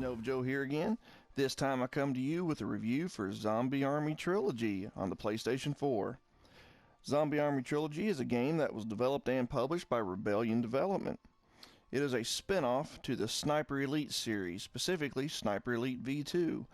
Nova Joe here again. This time I come to you with a review for Zombie Army Trilogy on the PlayStation 4. Zombie Army Trilogy is a game that was developed and published by Rebellion Development. It is a spin-off to the Sniper Elite series, specifically Sniper Elite V2.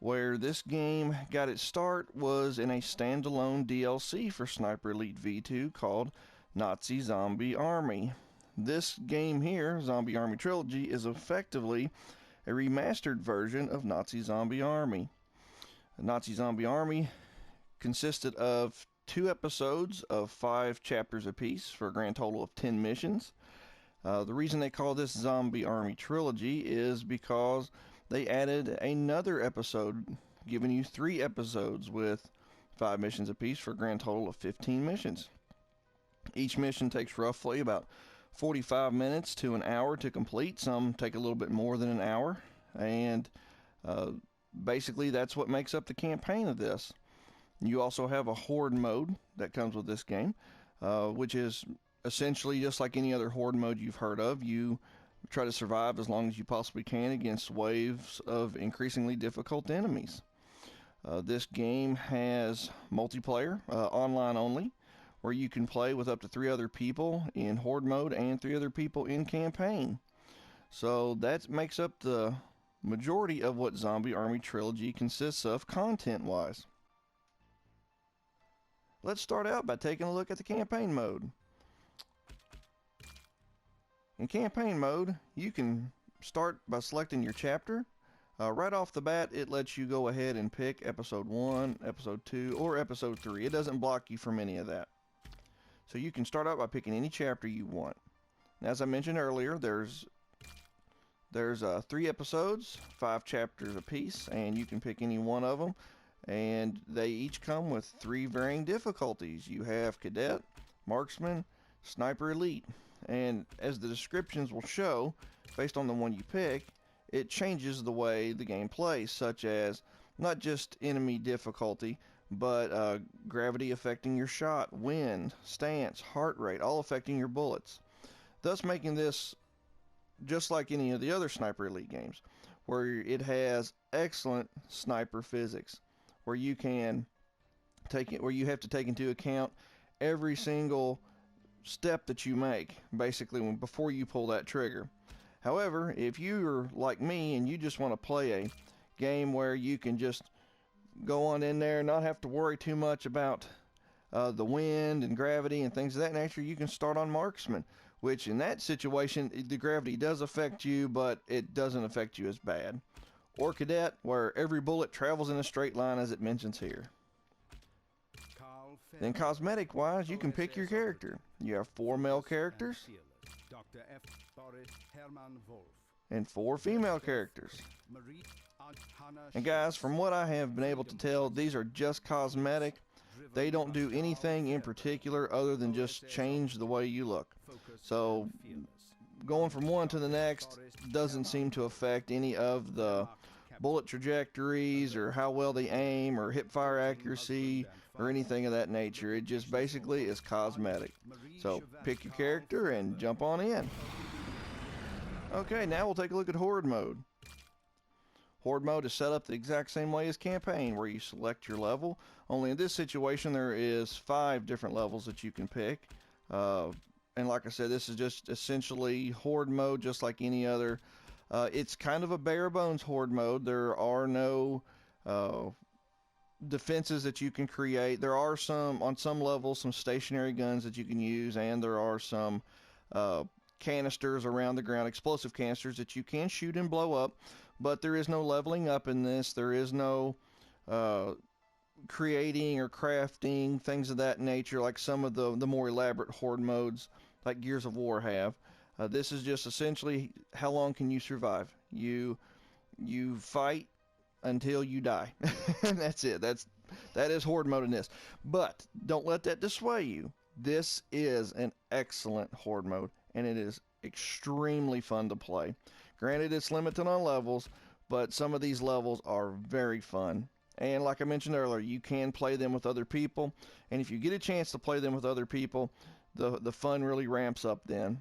Where this game got its start was in a standalone DLC for Sniper Elite V2 called Nazi Zombie Army. This game here, Zombie Army Trilogy, is effectively a remastered version of Nazi Zombie Army. Nazi Zombie Army consisted of 2 episodes of 5 chapters apiece for a grand total of 10 missions. The reason they call this Zombie Army Trilogy is because they added another episode, giving you 3 episodes with 5 missions apiece for a grand total of 15 missions. Each mission takes roughly about 45 minutes to an hour to complete. Some take a little bit more than an hour, and basically that's what makes up the campaign of this. You also have a Horde Mode that comes with this game, which is essentially just like any other Horde Mode you've heard of. You try to survive as long as you possibly can against waves of increasingly difficult enemies. This game has multiplayer, online only, where you can play with up to 3 other people in Horde Mode and 3 other people in campaign. So that makes up the majority of what Zombie Army Trilogy consists of content-wise. Let's start out by taking a look at the campaign mode. In campaign mode, you can start by selecting your chapter. Right off the bat, it lets you go ahead and pick Episode 1, Episode 2, or Episode 3. It doesn't block you from any of that. So you can start out by picking any chapter you want. And as I mentioned earlier, there's 3 episodes, 5 chapters apiece, and you can pick any one of them. And they each come with 3 varying difficulties. You have Cadet, Marksman, Sniper Elite. And as the descriptions will show, based on the one you pick, it changes the way the game plays, such as not just enemy difficulty, but gravity affecting your shot, wind, stance, heart rate, all affecting your bullets. Thus making this just like any of the other Sniper Elite games, where it has excellent sniper physics, where you can where you have to take into account every single step that you make, basically before you pull that trigger. However, if you're like me and you just want to play a game where you can just go on in there and not have to worry too much about the wind and gravity and things of that nature, you can start on Marksman, which in that situation the gravity does affect you, but it doesn't affect you as bad. Or Cadet, where every bullet travels in a straight line, as it mentions here. Then cosmetic wise, you can pick your character. You have 4 male characters and 4 female characters. And guys, from what I have been able to tell, these are just cosmetic. They don't do anything in particular other than just change the way you look. So going from one to the next doesn't seem to affect any of the bullet trajectories or how well they aim or hip fire accuracy or anything of that nature. It just basically is cosmetic. So pick your character and jump on in. Okay, now we'll take a look at Horde Mode. Horde Mode is set up the exact same way as campaign, where you select your level. Only in this situation there is 5 different levels that you can pick. And like I said, this is just essentially Horde Mode, just like any other. It's kind of a bare bones Horde Mode. There are no defenses that you can create. There are on some levels, some stationary guns that you can use, and there are some canisters around the ground, explosive canisters that you can shoot and blow up, but there is no leveling up in this. There is no creating or crafting, things of that nature, like some of the more elaborate Horde modes like Gears of War have. This is just essentially how long can you survive. You fight until you die. And that's it. That is Horde mode in this. But don't let that dissuade you. This is an excellent Horde mode, and it is extremely fun to play. Granted, it's limited on levels, but some of these levels are very fun. And like I mentioned earlier, you can play them with other people, and if you get a chance to play them with other people, the fun really ramps up then.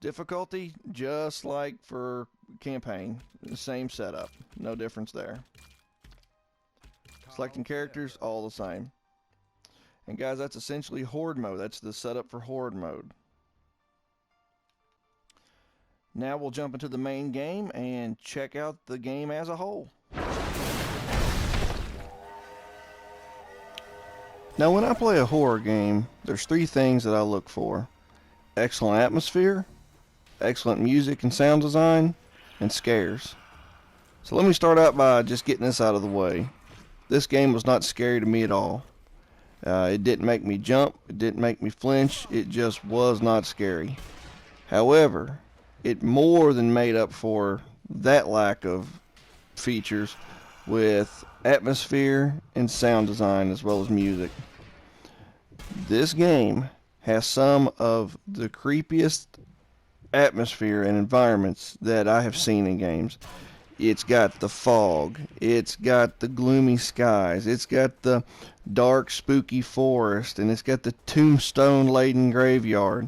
Difficulty, just like for campaign, the same setup, no difference there. Selecting characters, all the same. And guys, that's essentially Horde Mode. That's the setup for Horde Mode. Now we'll jump into the main game and check out the game as a whole. Now when I play a horror game, there's three things that I look for. Excellent atmosphere, excellent music and sound design, and scares. So let me start out by just getting this out of the way. This game was not scary to me at all. It didn't make me jump, it didn't make me flinch, it just was not scary. However, it more than made up for that lack of features with atmosphere and sound design as well as music. This game has some of the creepiest atmosphere and environments that I have seen in games. It's got the fog, it's got the gloomy skies, it's got the dark spooky forest, and it's got the tombstone laden graveyard.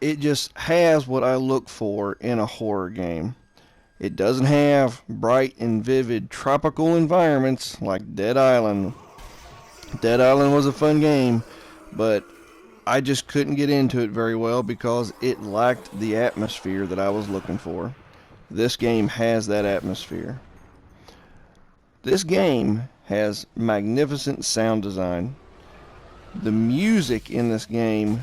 It just has what I look for in a horror game. It doesn't have bright and vivid tropical environments like Dead Island. Dead Island was a fun game, but I just couldn't get into it very well because it lacked the atmosphere that I was looking for. This game has that atmosphere. This game has magnificent sound design. The music in this game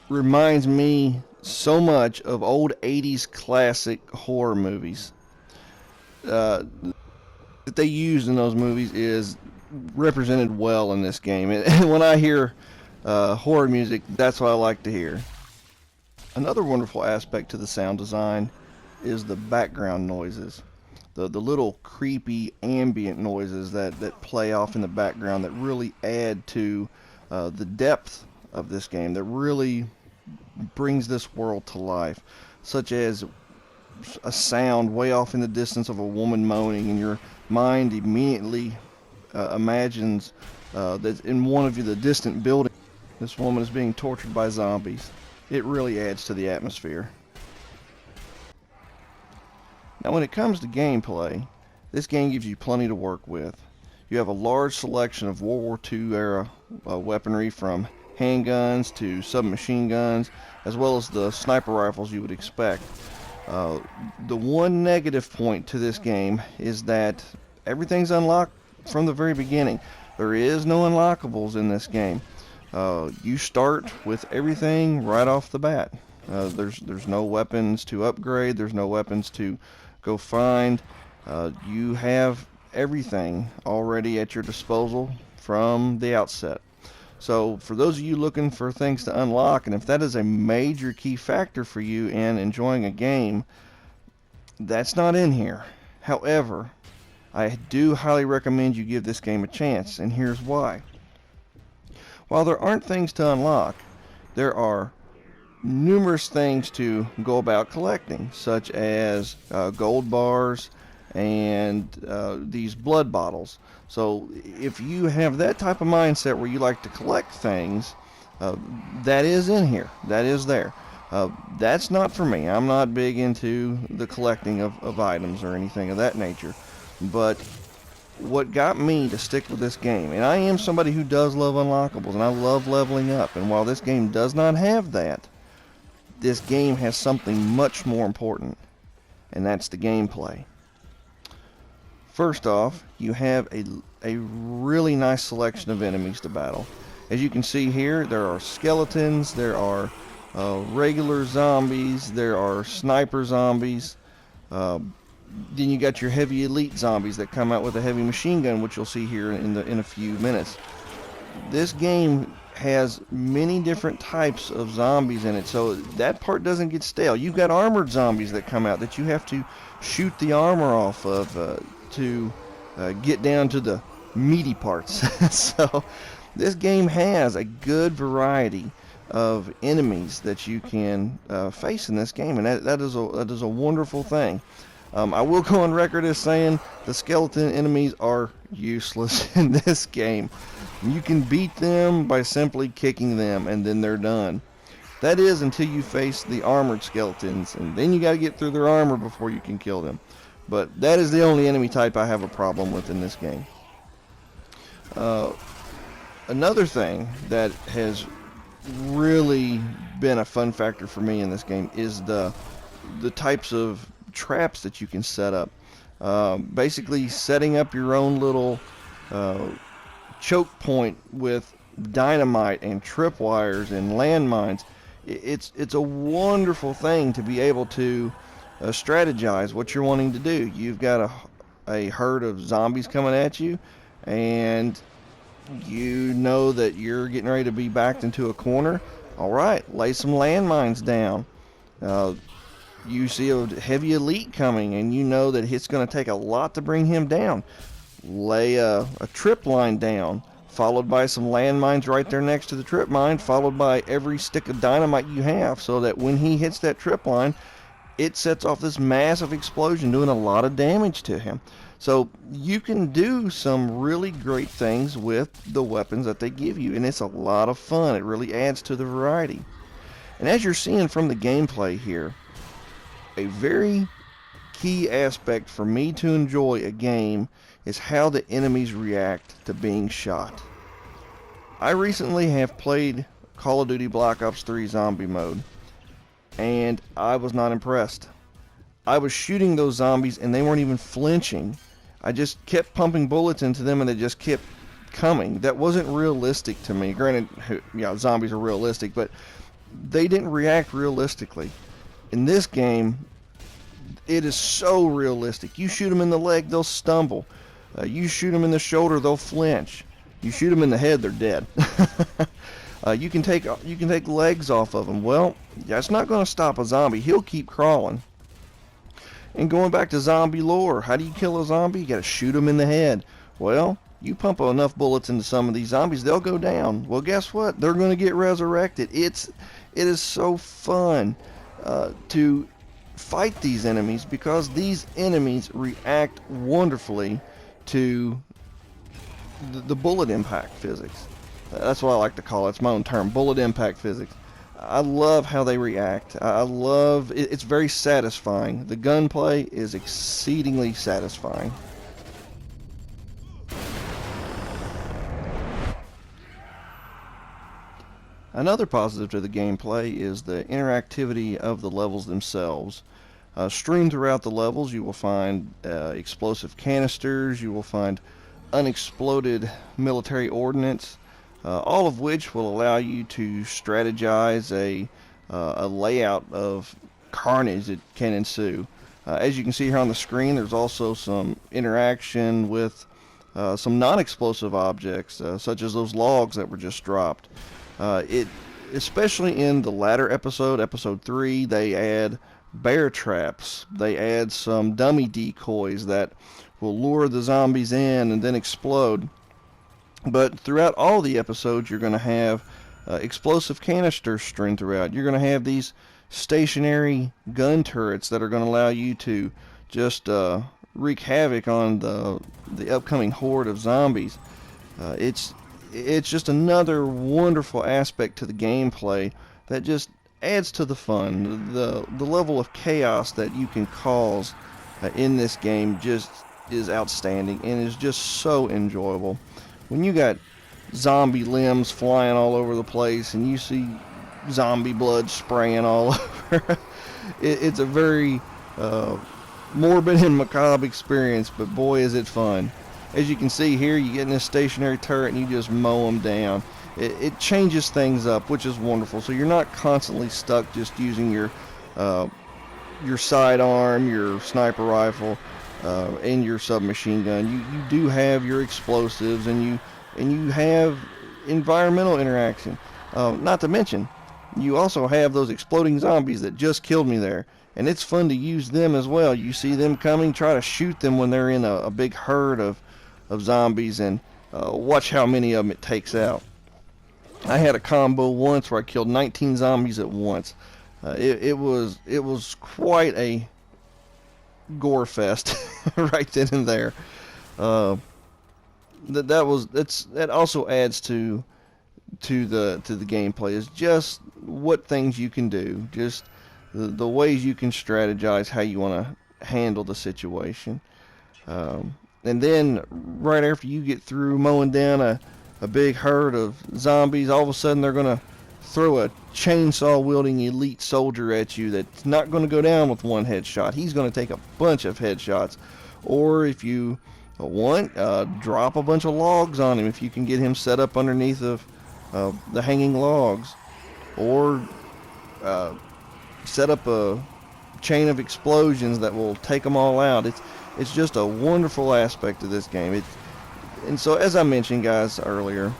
reminds me so much of old 80s classic horror movies. That they used in those movies is represented well in this game. And when I hear horror music, that's what I like to hear. Another wonderful aspect to the sound design is the background noises. The little creepy ambient noises that play off in the background that really add to the depth of this game, that really brings this world to life, such as a sound way off in the distance of a woman moaning, and your mind immediately imagines that in one of the distant buildings this woman is being tortured by zombies. It really adds to the atmosphere. Now when it comes to gameplay, this game gives you plenty to work with. You have a large selection of World War II era weaponry, from handguns to submachine guns, as well as the sniper rifles you would expect. The one negative point to this game is that everything's unlocked from the very beginning. There is no unlockables in this game. You start with everything right off the bat. There's no weapons to upgrade, there's no weapons to go find. You have everything already at your disposal from the outset. So for those of you looking for things to unlock, and if that is a major key factor for you in enjoying a game, that's not in here. However, I do highly recommend you give this game a chance, and here's why. While there aren't things to unlock, there are numerous things to go about collecting, such as gold bars and these blood bottles. So if you have that type of mindset where you like to collect things, that is in here. That is there. That's not for me. I'm not big into the collecting of items or anything of that nature. But what got me to stick with this game, and I am somebody who does love unlockables, and I love leveling up, and while this game does not have that, this game has something much more important, and that's the gameplay. First off, you have a really nice selection of enemies to battle. As you can see here, there are skeletons, there are regular zombies, there are sniper zombies. Then you got your heavy elite zombies that come out with a heavy machine gun, which you'll see here in a few minutes. This game has many different types of zombies in it, so that part doesn't get stale. You've got armored zombies that come out that you have to shoot the armor off of to get down to the meaty parts. So this game has a good variety of enemies that you can face in this game, and that is a wonderful thing. I will go on record as saying the skeleton enemies are useless in this game. You can beat them by simply kicking them, and then they're done. That is until you face the armored skeletons, and then you got to get through their armor before you can kill them. But that is the only enemy type I have a problem with in this game. Another thing that has really been a fun factor for me in this game is the types of traps that you can set up. Basically setting up your own little choke point with dynamite and tripwires and landmines. It's a wonderful thing to be able to strategize what you're wanting to do. You've got a herd of zombies coming at you, and you know that you're getting ready to be backed into a corner. All right, lay some landmines down. You see a heavy elite coming, and you know that it's going to take a lot to bring him down. Lay a trip line down, followed by some landmines right there next to the trip mine, followed by every stick of dynamite you have, so that when he hits that trip line, it sets off this massive explosion, doing a lot of damage to him. So you can do some really great things with the weapons that they give you, and it's a lot of fun. It really adds to the variety. And as you're seeing from the gameplay here, a very key aspect for me to enjoy a game is how the enemies react to being shot. I recently have played Call of Duty Black Ops 3 Zombie Mode, and I was not impressed. I was shooting those zombies and they weren't even flinching. I just kept pumping bullets into them and they just kept coming. That wasn't realistic to me. Granted, yeah, zombies are realistic, but they didn't react realistically. In this game, it is so realistic. You shoot them in the leg, they'll stumble. You shoot them in the shoulder, they'll flinch. You shoot them in the head, they're dead. You can take legs off of them. Well, that's not going to stop a zombie. He'll keep crawling. And going back to zombie lore, how do you kill a zombie? You got to shoot them in the head. Well, you pump enough bullets into some of these zombies, they'll go down. Well, guess what? They're going to get resurrected. It is so fun to fight these enemies, because these enemies react wonderfully to the bullet impact physics. That's what I like to call it. It's my own term, bullet impact physics. I love how they react. I love it. It's very satisfying. The gunplay is exceedingly satisfying. Another positive to the gameplay is the interactivity of the levels themselves. Strewn throughout the levels, you will find explosive canisters, you will find unexploded military ordnance, all of which will allow you to strategize a layout of carnage that can ensue. As you can see here on the screen, there's also some interaction with some non-explosive objects, such as those logs that were just dropped. Especially in the latter episode, episode 3, they add bear traps. They add some dummy decoys that will lure the zombies in and then explode. But throughout all the episodes, you're going to have explosive canisters strewn throughout. You're going to have these stationary gun turrets that are going to allow you to just wreak havoc on the upcoming horde of zombies. It's just another wonderful aspect to the gameplay that just adds to the fun. The level of chaos that you can cause in this game just is outstanding and is just so enjoyable. When you got zombie limbs flying all over the place and you see zombie blood spraying all over, it's a very morbid and macabre experience, but boy is it fun. As you can see here, you get in this stationary turret and you just mow them down. It changes things up, which is wonderful. So you're not constantly stuck just using your sidearm, your sniper rifle, and your submachine gun. You do have your explosives, and you have environmental interaction. Not to mention, you also have those exploding zombies that just killed me there, and it's fun to use them as well. You see them coming, try to shoot them when they're in a big herd of zombies, and watch how many of them it takes out. I had a combo once where I killed 19 zombies at once. It was quite a gore fest right then and there. That also adds to to the gameplay is just what things you can do, just the ways you can strategize how you want to handle the situation. And then right after you get through mowing down a big herd of zombies, all of a sudden they're going to throw a chainsaw wielding elite soldier at you that's not going to go down with one headshot. He's going to take a bunch of headshots. Or if you want, drop a bunch of logs on him if you can get him set up underneath of the hanging logs. Or set up a chain of explosions that will take them all out. It's just a wonderful aspect of this game. And so, as I mentioned, guys, earlier,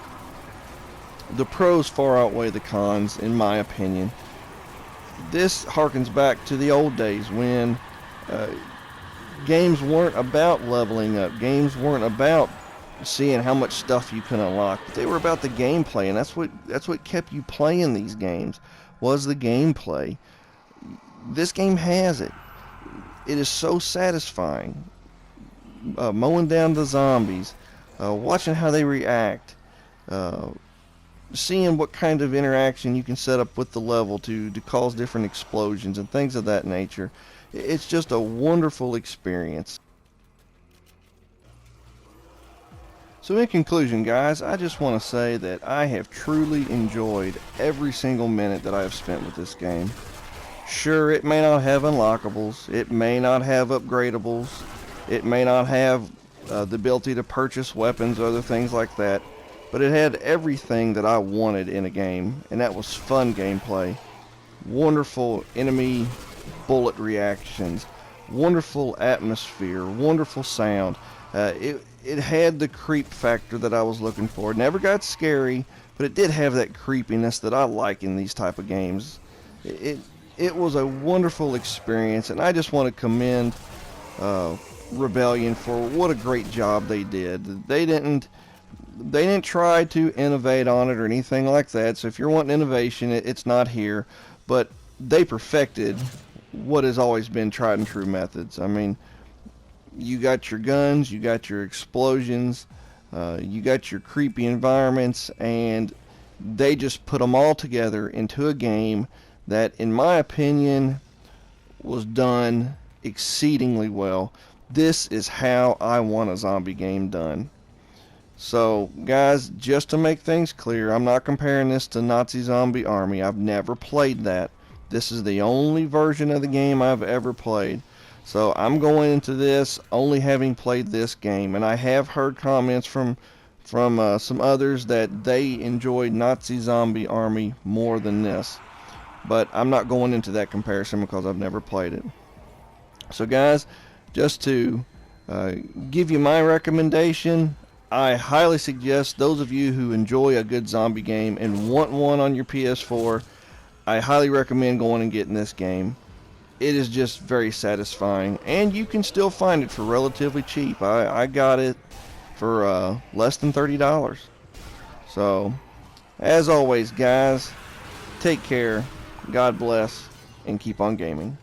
the pros far outweigh the cons, in my opinion. This harkens back to the old days when games weren't about leveling up. Games weren't about seeing how much stuff you can unlock. But they were about the gameplay, and that's what kept you playing these games, was the gameplay. This game has it. It is so satisfying. Mowing down the zombies, watching how they react, seeing what kind of interaction you can set up with the level to cause different explosions and things of that nature. It's just a wonderful experience. So in conclusion, guys, I just want to say that I have truly enjoyed every single minute that I have spent with this game. Sure, it may not have unlockables, it may not have upgradables, it may not have the ability to purchase weapons or other things like that, but it had everything that I wanted in a game, and that was fun gameplay, wonderful enemy bullet reactions, wonderful atmosphere, wonderful sound. It had the creep factor that I was looking for. It never got scary, but it did have that creepiness that I like in these type of games. It was a wonderful experience, and I just want to commend Rebellion for what a great job they did. They didn't try to innovate on it or anything like that. So if you're wanting innovation, it's not here. But they perfected what has always been tried and true methods. I mean, you got your guns, you got your explosions, you got your creepy environments, and they just put them all together into a game that, in my opinion, was done exceedingly well. This is how I want a zombie game done. So, guys, just to make things clear, I'm not comparing this to Nazi Zombie Army. I've never played that. This is the only version of the game I've ever played. So I'm going into this only having played this game, and I have heard comments from some others that they enjoyed Nazi Zombie Army more than this. But I'm not going into that comparison because I've never played it. So guys, just to give you my recommendation, I highly suggest those of you who enjoy a good zombie game and want one on your PS4, I highly recommend going and getting this game. It is just very satisfying, and you can still find it for relatively cheap. I got it for less than $30. So, as always, guys, take care, God bless, and keep on gaming.